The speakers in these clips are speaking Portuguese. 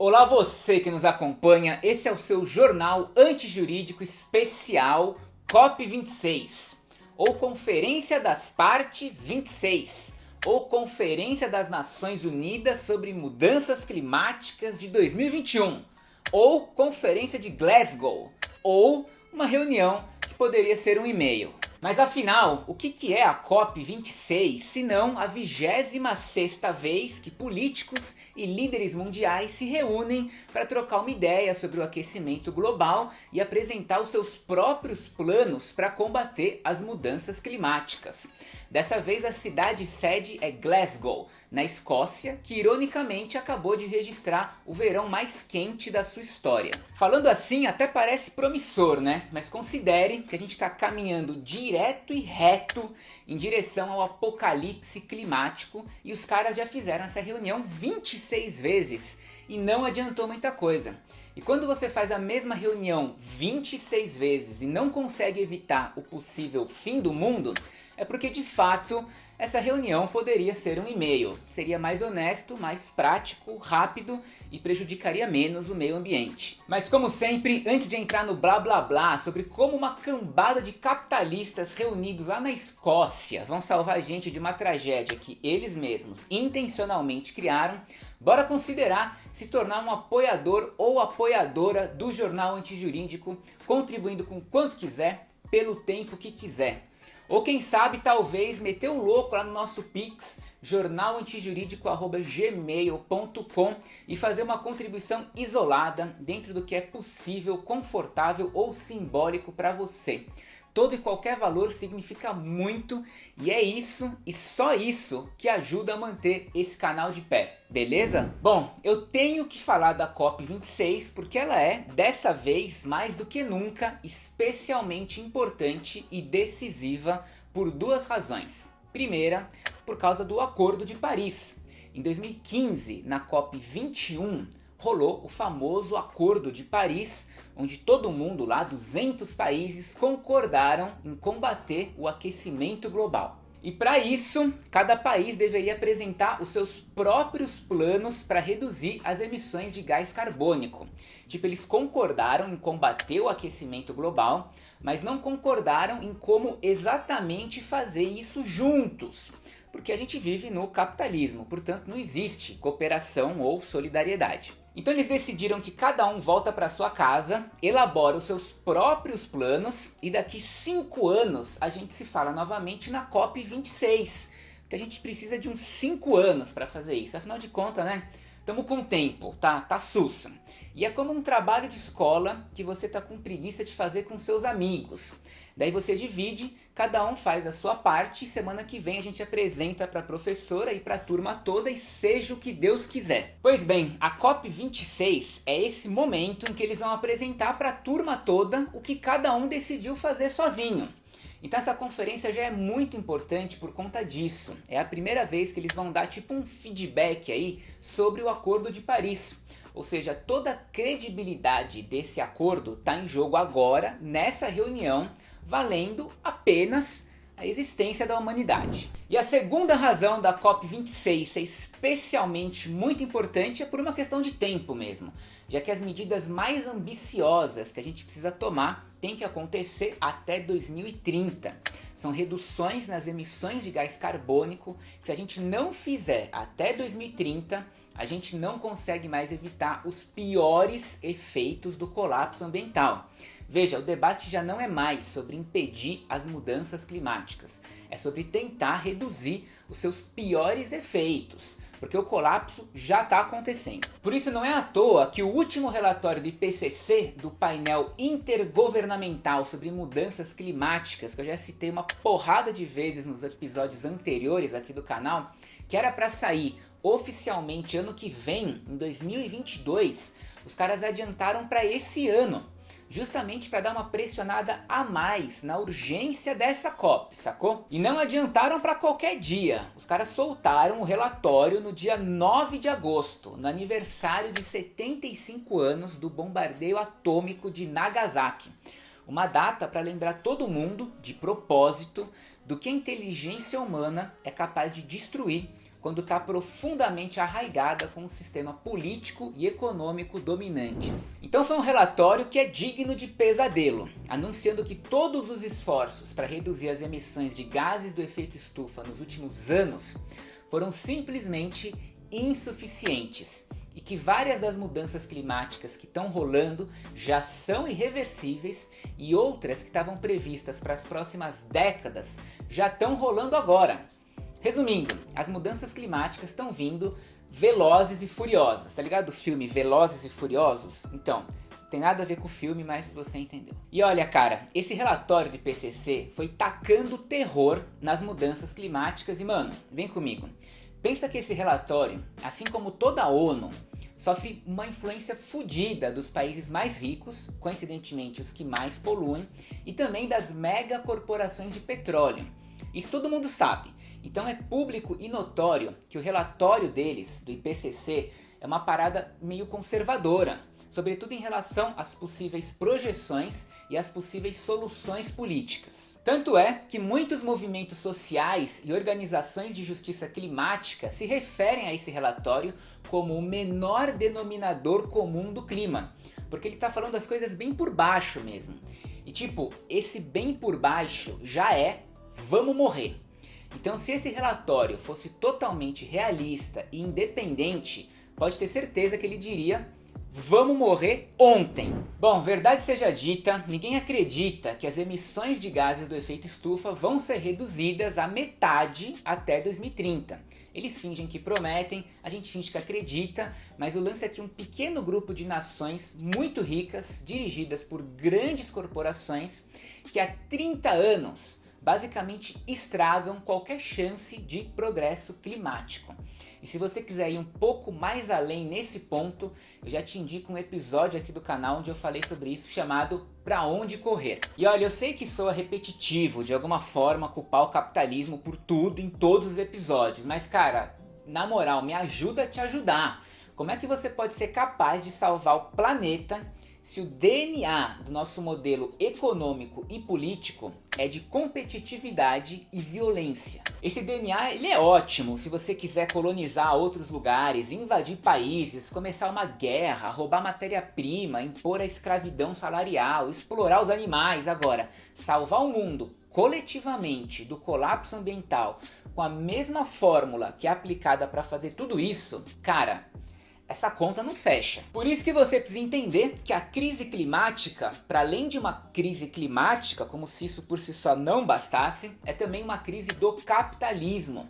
Olá você que nos acompanha, esse é o seu jornal antijurídico especial COP26, ou Conferência das Partes 26, ou Conferência das Nações Unidas sobre Mudanças Climáticas de 2021, ou Conferência de Glasgow, ou uma reunião que poderia ser um e-mail. Mas afinal, o que é a COP26 se não a 26ª vez que políticos e líderes mundiais se reúnem para trocar uma ideia sobre o aquecimento global e apresentar os seus próprios planos para combater as mudanças climáticas? Dessa vez a cidade sede é Glasgow, na Escócia, que ironicamente acabou de registrar o verão mais quente da sua história. Falando assim até parece promissor, né? Mas considere que a gente está caminhando direto e reto em direção ao apocalipse climático e os caras já fizeram essa reunião 26 vezes e não adiantou muita coisa. E quando você faz a mesma reunião 26 vezes e não consegue evitar o possível fim do mundo, é porque de fato essa reunião poderia ser um e-mail. Seria mais honesto, mais prático, rápido e prejudicaria menos o meio ambiente. Mas como sempre, antes de entrar no blá blá blá sobre como uma cambada de capitalistas reunidos lá na Escócia vão salvar a gente de uma tragédia que eles mesmos intencionalmente criaram, bora considerar se tornar um apoiador ou apoiadora do Jornal Antijurídico, contribuindo com quanto quiser, pelo tempo que quiser. Ou quem sabe, talvez, meter o louco lá no nosso Pix, jornalantijurídico@gmail.com, e fazer uma contribuição isolada dentro do que é possível, confortável ou simbólico para você. Todo e qualquer valor significa muito e é isso e só isso que ajuda a manter esse canal de pé, beleza? Bom, eu tenho que falar da COP26 porque ela é, dessa vez, mais do que nunca, especialmente importante e decisiva por duas razões. Primeira, por causa do Acordo de Paris. Em 2015, na COP21, rolou o famoso Acordo de Paris, onde todo mundo lá, 200 países, concordaram em combater o aquecimento global. E para isso, cada país deveria apresentar os seus próprios planos para reduzir as emissões de gás carbônico. Tipo, eles concordaram em combater o aquecimento global, mas não concordaram em como exatamente fazer isso juntos. Porque a gente vive no capitalismo, portanto não existe cooperação ou solidariedade. Então eles decidiram que cada um volta para sua casa, elabora os seus próprios planos e daqui 5 anos a gente se fala novamente na COP26. Porque a gente precisa de uns 5 anos para fazer isso, afinal de contas, né? Estamos com tempo, tá sussa. E é como um trabalho de escola que você tá com preguiça de fazer com seus amigos. Daí você divide, cada um faz a sua parte e semana que vem a gente apresenta para a professora e para a turma toda e seja o que Deus quiser. Pois bem, a COP26 é esse momento em que eles vão apresentar para a turma toda o que cada um decidiu fazer sozinho. Então essa conferência já é muito importante por conta disso. É a primeira vez que eles vão dar tipo um feedback aí sobre o Acordo de Paris. Ou seja, toda a credibilidade desse acordo está em jogo agora, nessa reunião, valendo apenas a existência da humanidade. E a segunda razão da COP26 ser especialmente muito importante é por uma questão de tempo mesmo, já que as medidas mais ambiciosas que a gente precisa tomar têm que acontecer até 2030. São reduções nas emissões de gás carbônico que, se a gente não fizer até 2030, a gente não consegue mais evitar os piores efeitos do colapso ambiental. Veja, o debate já não é mais sobre impedir as mudanças climáticas, é sobre tentar reduzir os seus piores efeitos, porque o colapso já está acontecendo. Por isso não é à toa que o último relatório do IPCC, do painel intergovernamental sobre mudanças climáticas, que eu já citei uma porrada de vezes nos episódios anteriores aqui do canal, que era para sair oficialmente ano que vem, em 2022, os caras adiantaram para esse ano, justamente para dar uma pressionada a mais na urgência dessa COP, sacou? E não adiantaram para qualquer dia. Os caras soltaram o relatório no dia 9 de agosto, no aniversário de 75 anos do bombardeio atômico de Nagasaki. Uma data para lembrar todo mundo, de propósito, do que a inteligência humana é capaz de destruir quando está profundamente arraigada com o sistema político e econômico dominantes. Então foi um relatório que é digno de pesadelo, anunciando que todos os esforços para reduzir as emissões de gases do efeito estufa nos últimos anos foram simplesmente insuficientes e que várias das mudanças climáticas que estão rolando já são irreversíveis e outras que estavam previstas para as próximas décadas já estão rolando agora. Resumindo, as mudanças climáticas estão vindo velozes e furiosas, tá ligado? O filme Velozes e Furiosos? Então, tem nada a ver com o filme, mas você entendeu. E olha, cara, esse relatório do IPCC foi tacando terror nas mudanças climáticas e, mano, vem comigo. Pensa que esse relatório, assim como toda a ONU, sofre uma influência fodida dos países mais ricos, coincidentemente os que mais poluem, e também das mega corporações de petróleo. Isso todo mundo sabe. Então é público e notório que o relatório deles, do IPCC, é uma parada meio conservadora, sobretudo em relação às possíveis projeções e às possíveis soluções políticas. Tanto é que muitos movimentos sociais e organizações de justiça climática se referem a esse relatório como o menor denominador comum do clima, porque ele está falando as coisas bem por baixo mesmo. E tipo, esse bem por baixo já é vamos morrer. Então, se esse relatório fosse totalmente realista e independente, pode ter certeza que ele diria: vamos morrer ontem. Bom, verdade seja dita, ninguém acredita que as emissões de gases do efeito estufa vão ser reduzidas à metade até 2030. Eles fingem que prometem, a gente finge que acredita, mas o lance é que um pequeno grupo de nações muito ricas, dirigidas por grandes corporações, que há 30 anos basicamente estragam qualquer chance de progresso climático. E se você quiser ir um pouco mais além nesse ponto, eu já te indico um episódio aqui do canal onde eu falei sobre isso, chamado Pra Onde Correr. E olha, eu sei que soa repetitivo de alguma forma culpar o capitalismo por tudo em todos os episódios, mas cara, na moral, me ajuda a te ajudar. Como é que você pode ser capaz de salvar o planeta se o DNA do nosso modelo econômico e político é de competitividade e violência? Esse DNA ele é ótimo se você quiser colonizar outros lugares, invadir países, começar uma guerra, roubar matéria-prima, impor a escravidão salarial, explorar os animais. Agora, salvar o mundo coletivamente do colapso ambiental com a mesma fórmula que é aplicada para fazer tudo isso, cara, essa conta não fecha. Por isso que você precisa entender que a crise climática, para além de uma crise climática, como se isso por si só não bastasse, é também uma crise do capitalismo.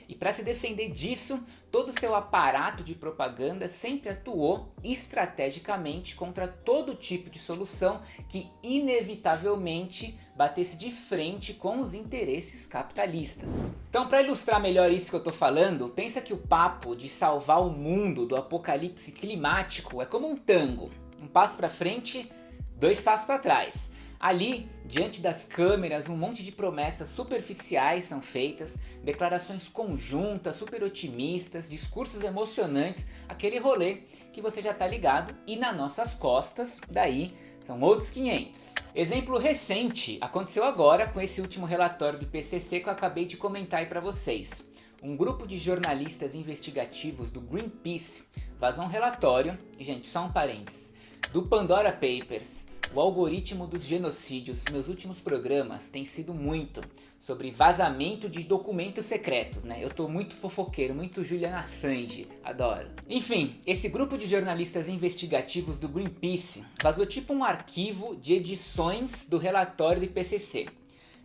E para se defender disso, todo o seu aparato de propaganda sempre atuou estrategicamente contra todo tipo de solução que inevitavelmente batesse de frente com os interesses capitalistas. Então, para ilustrar melhor isso que eu estou falando, pensa que o papo de salvar o mundo do apocalipse climático é como um tango. Um passo para frente, 2 passos para trás. Ali, diante das câmeras, um monte de promessas superficiais são feitas, declarações conjuntas, super otimistas, discursos emocionantes, aquele rolê que você já tá ligado, e nas nossas costas, daí, são outros 500. Exemplo recente aconteceu agora com esse último relatório do IPCC que eu acabei de comentar aí para vocês. Um grupo de jornalistas investigativos do Greenpeace vazou um relatório, e gente, só um parênteses, do Pandora Papers. O algoritmo dos genocídios, meus últimos programas têm sido muito sobre vazamento de documentos secretos, né? Eu tô muito fofoqueiro, muito Julian Assange, adoro. Enfim, esse grupo de jornalistas investigativos do Greenpeace vazou tipo um arquivo de edições do relatório do IPCC.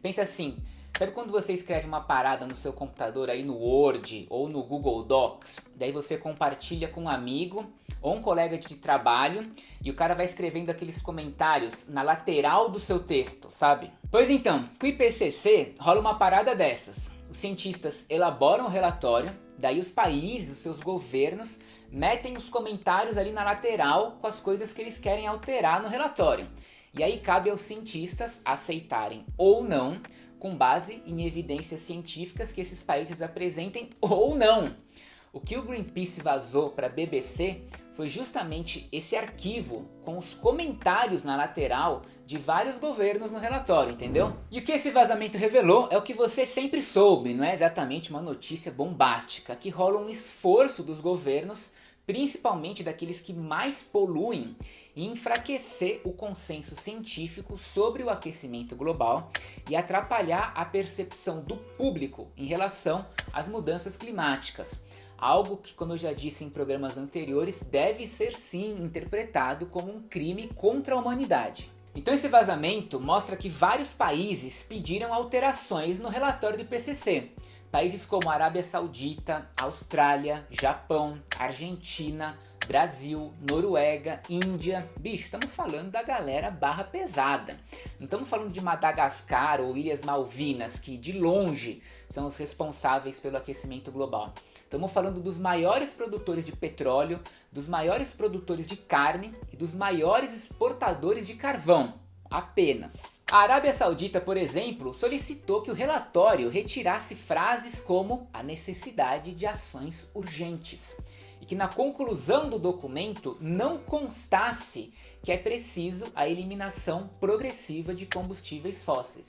Pensa assim, sabe quando você escreve uma parada no seu computador aí no Word ou no Google Docs, daí você compartilha com um amigo ou um colega de trabalho e o cara vai escrevendo aqueles comentários na lateral do seu texto, sabe? Pois então, com o IPCC rola uma parada dessas. Os cientistas elaboram o relatório, daí os países, os seus governos, metem os comentários ali na lateral com as coisas que eles querem alterar no relatório. E aí cabe aos cientistas aceitarem ou não, com base em evidências científicas que esses países apresentem ou não. O que o Greenpeace vazou para a BBC foi justamente esse arquivo com os comentários na lateral de vários governos no relatório, entendeu? E o que esse vazamento revelou é o que você sempre soube, não é exatamente uma notícia bombástica, que rola um esforço dos governos, principalmente daqueles que mais poluem, em enfraquecer o consenso científico sobre o aquecimento global e atrapalhar a percepção do público em relação às mudanças climáticas. Algo que, como eu já disse em programas anteriores, deve ser sim interpretado como um crime contra a humanidade. Então esse vazamento mostra que vários países pediram alterações no relatório do IPCC. Países como Arábia Saudita, Austrália, Japão, Argentina, Brasil, Noruega, Índia. Bicho, estamos falando da galera barra pesada. Não estamos falando de Madagascar ou Ilhas Malvinas, que de longe são os responsáveis pelo aquecimento global. Estamos falando dos maiores produtores de petróleo, dos maiores produtores de carne e dos maiores exportadores de carvão, apenas. A Arábia Saudita, por exemplo, solicitou que o relatório retirasse frases como a necessidade de ações urgentes e que na conclusão do documento não constasse que é preciso a eliminação progressiva de combustíveis fósseis.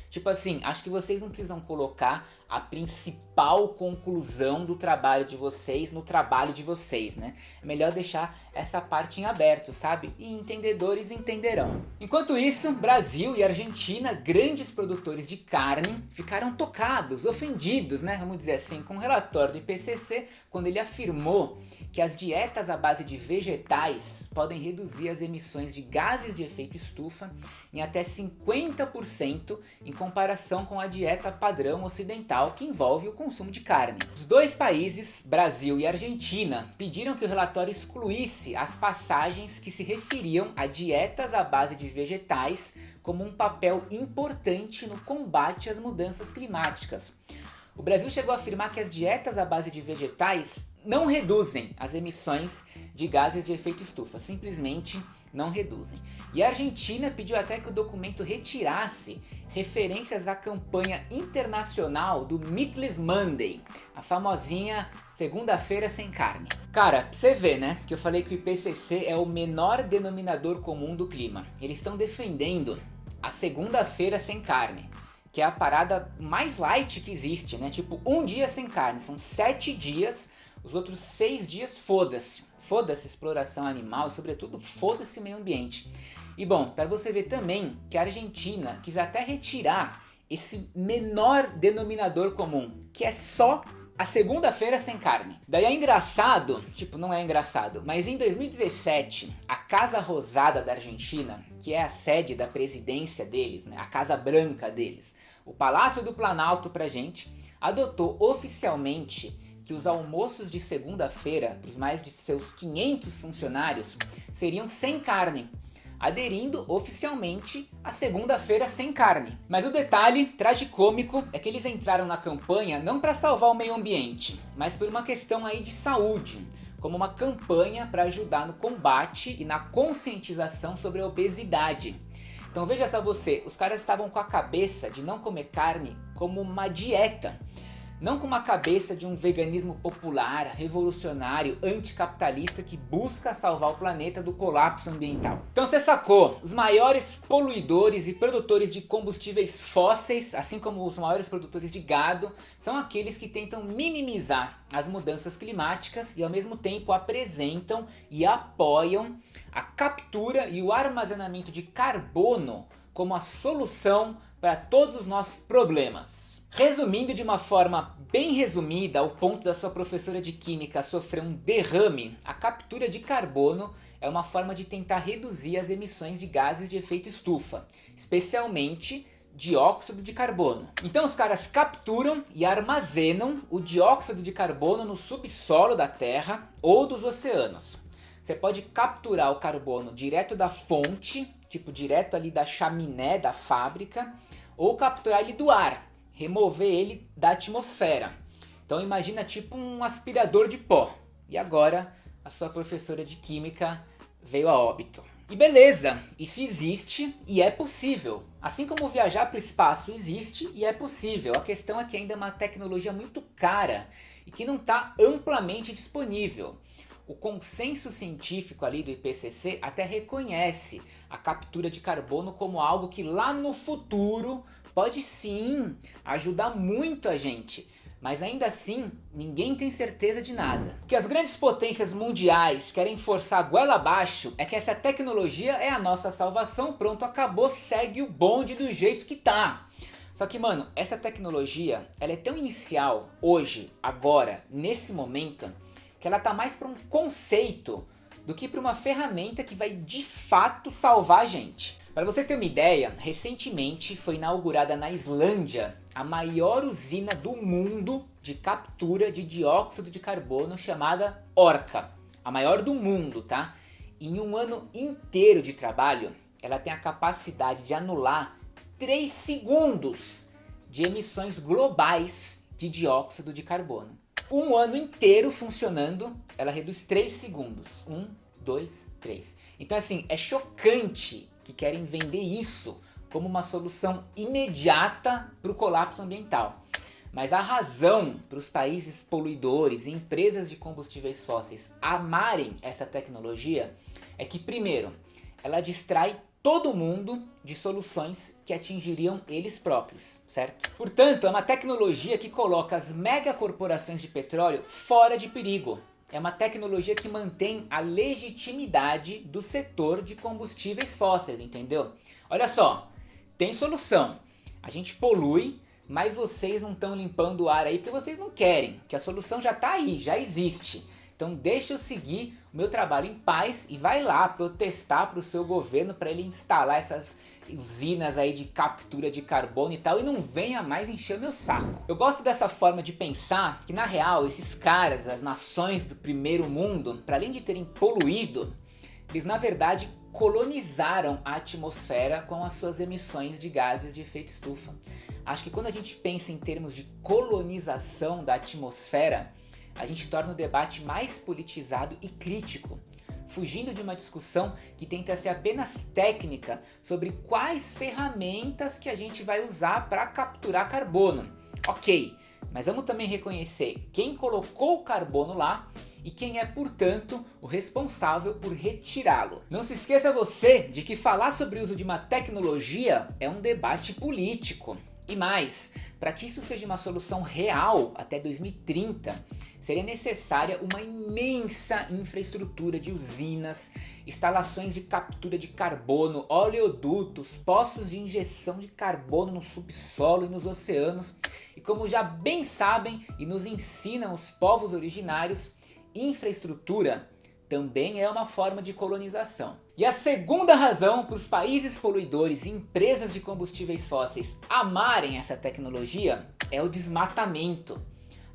Tipo assim, acho que vocês não precisam colocar a principal conclusão do trabalho de vocês no trabalho de vocês, né? É melhor deixar essa parte em aberto, sabe? E entendedores entenderão. Enquanto isso, Brasil e Argentina, grandes produtores de carne, ficaram tocados, ofendidos, né? Vamos dizer assim, com o relatório do IPCC, quando ele afirmou que as dietas à base de vegetais podem reduzir as emissões de gases de efeito estufa em até 50% em comparação com a dieta padrão ocidental, que envolve o consumo de carne. Os dois países, Brasil e Argentina, pediram que o relatório excluísse as passagens que se referiam a dietas à base de vegetais como um papel importante no combate às mudanças climáticas. O Brasil chegou a afirmar que as dietas à base de vegetais não reduzem as emissões de gases de efeito estufa, simplesmente não reduzem. E a Argentina pediu até que o documento retirasse referências à campanha internacional do Meatless Monday, a famosinha segunda-feira sem carne. Cara, pra você ver, né, que eu falei que o IPCC é o menor denominador comum do clima. Eles estão defendendo a segunda-feira sem carne, que é a parada mais light que existe, né? Tipo, um dia sem carne, são 7 dias, os outros 6 dias foda-se. Foda-se exploração animal e, sobretudo, foda-se meio ambiente. E bom, para você ver também que a Argentina quis até retirar esse menor denominador comum, que é só a segunda-feira sem carne. Daí é engraçado, tipo, não é engraçado, mas em 2017, a Casa Rosada da Argentina, que é a sede da presidência deles, né, a Casa Branca deles, o Palácio do Planalto pra gente, adotou oficialmente que os almoços de segunda-feira para os mais de seus 500 funcionários seriam sem carne, aderindo oficialmente à segunda-feira sem carne. Mas o detalhe tragicômico é que eles entraram na campanha não para salvar o meio ambiente, mas por uma questão aí de saúde, como uma campanha para ajudar no combate e na conscientização sobre a obesidade. Então veja só você, os caras estavam com a cabeça de não comer carne como uma dieta, não com uma cabeça de um veganismo popular, revolucionário, anticapitalista que busca salvar o planeta do colapso ambiental. Então você sacou, os maiores poluidores e produtores de combustíveis fósseis, assim como os maiores produtores de gado, são aqueles que tentam minimizar as mudanças climáticas e ao mesmo tempo apresentam e apoiam a captura e o armazenamento de carbono como a solução para todos os nossos problemas. Resumindo de uma forma bem resumida, ao ponto da sua professora de química sofrer um derrame, a captura de carbono é uma forma de tentar reduzir as emissões de gases de efeito estufa, especialmente dióxido de carbono. Então os caras capturam e armazenam o dióxido de carbono no subsolo da Terra ou dos oceanos. Você pode capturar o carbono direto da fonte, tipo direto ali da chaminé da fábrica, ou capturar ele do ar, remover ele da atmosfera. Então imagina tipo um aspirador de pó. E agora a sua professora de química veio a óbito. E beleza, isso existe e é possível. Assim como viajar para o espaço existe e é possível. A questão é que ainda é uma tecnologia muito cara e que não está amplamente disponível. o consenso científico ali do IPCC até reconhece a captura de carbono como algo que lá no futuro pode sim ajudar muito a gente. Mas ainda assim, ninguém tem certeza de nada. O que as grandes potências mundiais querem forçar a goela abaixo é que essa tecnologia é a nossa salvação, pronto, acabou, segue o bonde do jeito que tá. Só que, mano, essa tecnologia, ela é tão inicial hoje, agora, nesse momento, que ela tá mais para um conceito do que para uma ferramenta que vai de fato salvar a gente. Para você ter uma ideia, recentemente foi inaugurada na Islândia a maior usina do mundo de captura de dióxido de carbono chamada Orca. A maior do mundo, tá? Em um ano inteiro de trabalho, ela tem a capacidade de anular 3 segundos de emissões globais de dióxido de carbono. Um ano inteiro funcionando, ela reduz 3 segundos. 1, 2, 3. Então assim, é chocante que querem vender isso como uma solução imediata para o colapso ambiental. Mas a razão para os países poluidores e empresas de combustíveis fósseis amarem essa tecnologia é que, primeiro, ela distrai todo mundo de soluções que atingiriam eles próprios, certo? Portanto, é uma tecnologia que coloca as megacorporações de petróleo fora de perigo. É uma tecnologia que mantém a legitimidade do setor de combustíveis fósseis, entendeu? Olha só, tem solução. A gente polui, mas vocês não estão limpando o ar aí porque vocês não querem, que a solução já está aí, já existe. Então deixa eu seguir o meu trabalho em paz e vai lá protestar para o seu governo para ele instalar essas usinas aí de captura de carbono e tal, e não venha mais encher o meu saco. Eu gosto dessa forma de pensar que na real esses caras, as nações do primeiro mundo, para além de terem poluído, eles na verdade colonizaram a atmosfera com as suas emissões de gases de efeito estufa. Acho que quando a gente pensa em termos de colonização da atmosfera, a gente torna o debate mais politizado e crítico, fugindo de uma discussão que tenta ser apenas técnica sobre quais ferramentas que a gente vai usar para capturar carbono. Ok, mas vamos também reconhecer quem colocou o carbono lá e quem é, portanto, o responsável por retirá-lo. Não se esqueça você de que falar sobre o uso de uma tecnologia é um debate político. E mais, para que isso seja uma solução real até 2030, seria necessária uma imensa infraestrutura de usinas, instalações de captura de carbono, oleodutos, poços de injeção de carbono no subsolo e nos oceanos. E como já bem sabem e nos ensinam os povos originários, infraestrutura também é uma forma de colonização. E a segunda razão para os países poluidores e empresas de combustíveis fósseis amarem essa tecnologia é o desmatamento.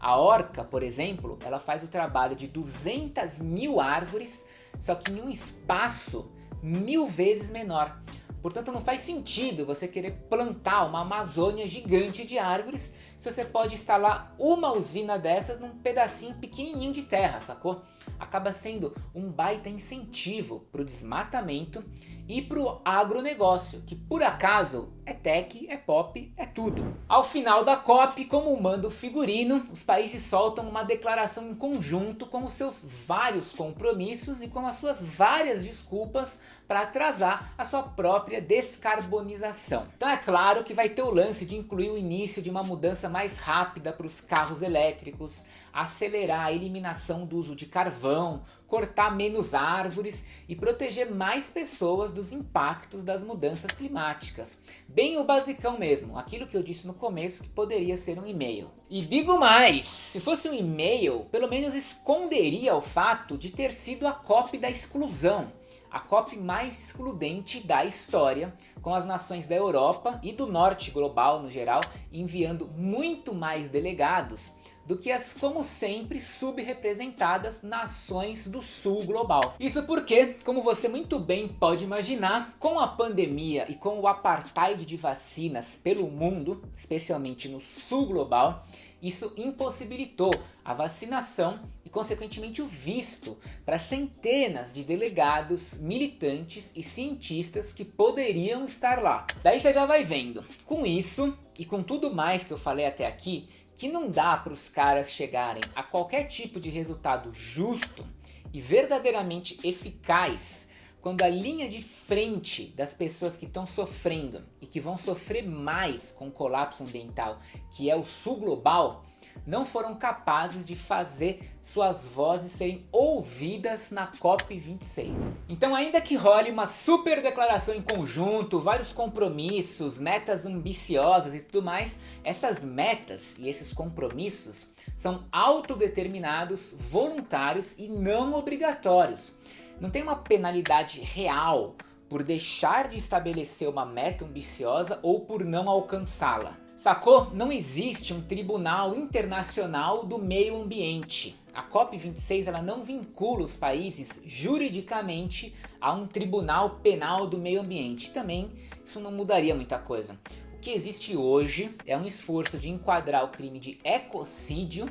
A Orca, por exemplo, ela faz o trabalho de 200 mil árvores, só que em um espaço 1000 vezes menor. Portanto, não faz sentido você querer plantar uma Amazônia gigante de árvores se você pode instalar uma usina dessas num pedacinho pequenininho de terra, sacou? Acaba sendo um baita incentivo para o desmatamento e para o agronegócio, que por acaso é tech, é pop, é tudo. Ao final da COP, como manda o figurino, os países soltam uma declaração em conjunto com os seus vários compromissos e com as suas várias desculpas para atrasar a sua própria descarbonização. Então é claro que vai ter o lance de incluir o início de uma mudança mais rápida para os carros elétricos, acelerar a eliminação do uso de carvão, cortar menos árvores e proteger mais pessoas dos impactos das mudanças climáticas. Bem o basicão mesmo, aquilo que eu disse no começo que poderia ser um e-mail. E digo mais, se fosse um e-mail, pelo menos esconderia o fato de ter sido a COP da exclusão. A COP mais excludente da história, com as nações da Europa e do norte global no geral, enviando muito mais delegados do que as, como sempre, subrepresentadas nações do sul global. Isso porque, como você muito bem pode imaginar, com a pandemia e com o apartheid de vacinas pelo mundo, especialmente no sul global, isso impossibilitou a vacinação e, consequentemente, o visto para centenas de delegados, militantes e cientistas que poderiam estar lá. Daí você já vai vendo. Com isso, e com tudo mais que eu falei até aqui, que não dá para os caras chegarem a qualquer tipo de resultado justo e verdadeiramente eficaz quando a linha de frente das pessoas que estão sofrendo e que vão sofrer mais com o colapso ambiental, que é o sul global, não foram capazes de fazer suas vozes serem ouvidas na COP26. Então, ainda que role uma super declaração em conjunto, vários compromissos, metas ambiciosas e tudo mais, essas metas e esses compromissos são autodeterminados, voluntários e não obrigatórios. Não tem uma penalidade real por deixar de estabelecer uma meta ambiciosa ou por não alcançá-la. Sacou? Não existe um tribunal internacional do meio ambiente. A COP26 ela não vincula os países juridicamente a um tribunal penal do meio ambiente. Também isso não mudaria muita coisa. O que existe hoje é um esforço de enquadrar o crime de ecocídio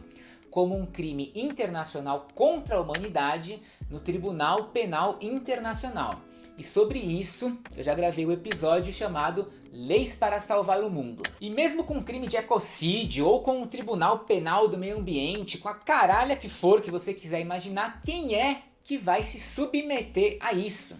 como um crime internacional contra a humanidade no Tribunal Penal Internacional. E sobre isso, eu já gravei um episódio chamado Leis para Salvar o Mundo. E mesmo com um crime de ecocídio, ou com um Tribunal Penal do Meio Ambiente, com a caralha que for que você quiser imaginar, quem é que vai se submeter a isso?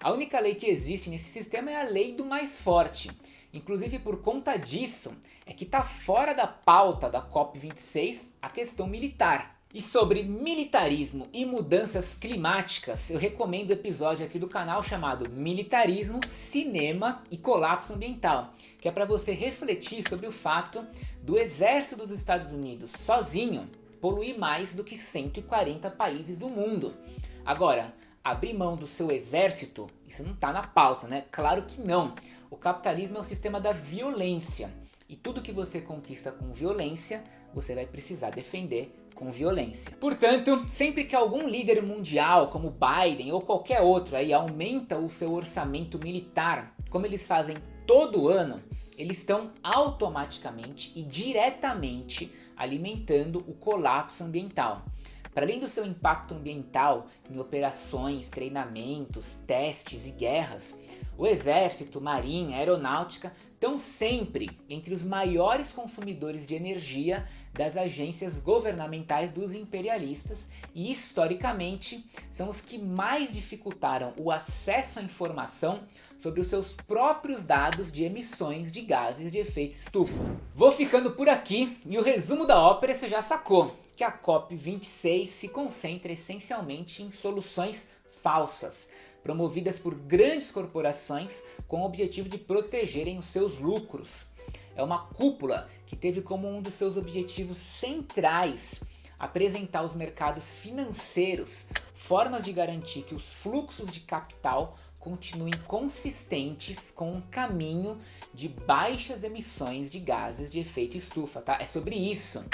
A única lei que existe nesse sistema é a lei do mais forte. Inclusive por conta disso, é que está fora da pauta da COP26 a questão militar. E sobre militarismo e mudanças climáticas, eu recomendo o episódio aqui do canal chamado Militarismo, Cinema e Colapso Ambiental, que é para você refletir sobre o fato do exército dos Estados Unidos sozinho poluir mais do que 140 países do mundo. Agora, abrir mão do seu exército, isso não está na pauta, né? Claro que não. O capitalismo é o sistema da violência. E tudo que você conquista com violência, você vai precisar defender com violência. Portanto, sempre que algum líder mundial, como Biden ou qualquer outro, aí, aumenta o seu orçamento militar, como eles fazem todo ano, eles estão automaticamente e diretamente alimentando o colapso ambiental. Para além do seu impacto ambiental em operações, treinamentos, testes e guerras, o exército, marinha, aeronáutica estão sempre entre os maiores consumidores de energia das agências governamentais dos imperialistas e, historicamente, são os que mais dificultaram o acesso à informação sobre os seus próprios dados de emissões de gases de efeito estufa. Vou ficando por aqui e o resumo da ópera você já sacou, que a COP26 se concentra essencialmente em soluções falsas, promovidas por grandes corporações com o objetivo de protegerem os seus lucros. É uma cúpula que teve como um dos seus objetivos centrais apresentar aos mercados financeiros formas de garantir que os fluxos de capital continuem consistentes com um caminho de baixas emissões de gases de efeito estufa, tá? É sobre isso.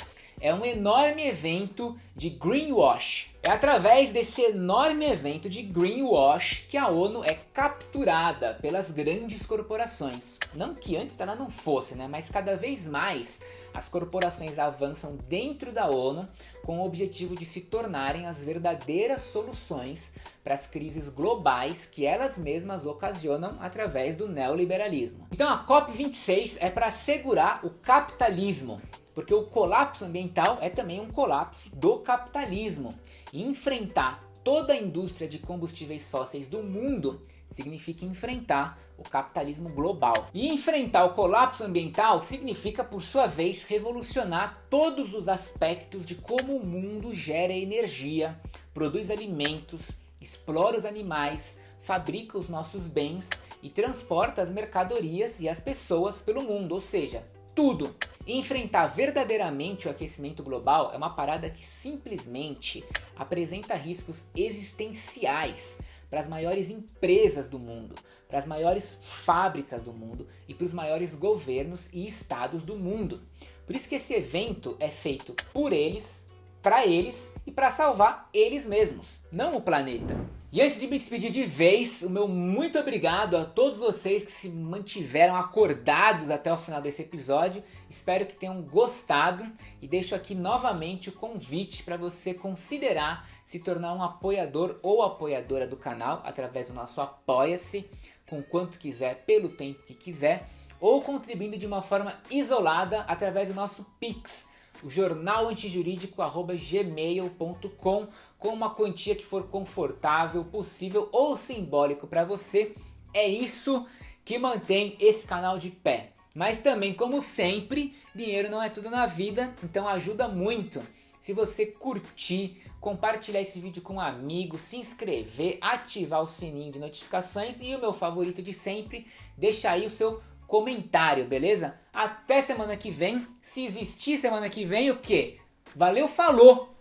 É um enorme evento de greenwash. É através desse enorme evento de greenwash que a ONU é capturada pelas grandes corporações. Não que antes ela não fosse, né? Mas cada vez mais as corporações avançam dentro da ONU com o objetivo de se tornarem as verdadeiras soluções para as crises globais que elas mesmas ocasionam através do neoliberalismo. Então a COP26 é para assegurar o capitalismo, porque o colapso ambiental é também um colapso do capitalismo. E enfrentar toda a indústria de combustíveis fósseis do mundo significa enfrentar o capitalismo global. E enfrentar o colapso ambiental significa, por sua vez, revolucionar todos os aspectos de como o mundo gera energia, produz alimentos, explora os animais, fabrica os nossos bens e transporta as mercadorias e as pessoas pelo mundo, ou seja, tudo. E enfrentar verdadeiramente o aquecimento global é uma parada que simplesmente apresenta riscos existenciais para as maiores empresas do mundo, para as maiores fábricas do mundo e para os maiores governos e estados do mundo. Por isso que esse evento é feito por eles, para eles e para salvar eles mesmos, não o planeta. E antes de me despedir de vez, o meu muito obrigado a todos vocês que se mantiveram acordados até o final desse episódio. Espero que tenham gostado e deixo aqui novamente o convite para você considerar se tornar um apoiador ou apoiadora do canal através do nosso Apoia-se, com quanto quiser, pelo tempo que quiser, ou contribuindo de uma forma isolada através do nosso Pix, o jornalantijurídico@gmail.com, com uma quantia que for confortável, possível ou simbólico para você. É isso que mantém esse canal de pé. Mas também, como sempre, dinheiro não é tudo na vida, então ajuda muito se você curtir, compartilhar esse vídeo com um amigo, se inscrever, ativar o sininho de notificações e o meu favorito de sempre, deixa aí o seu comentário, beleza? Até semana que vem. Se existir semana que vem, o quê? Valeu, falou!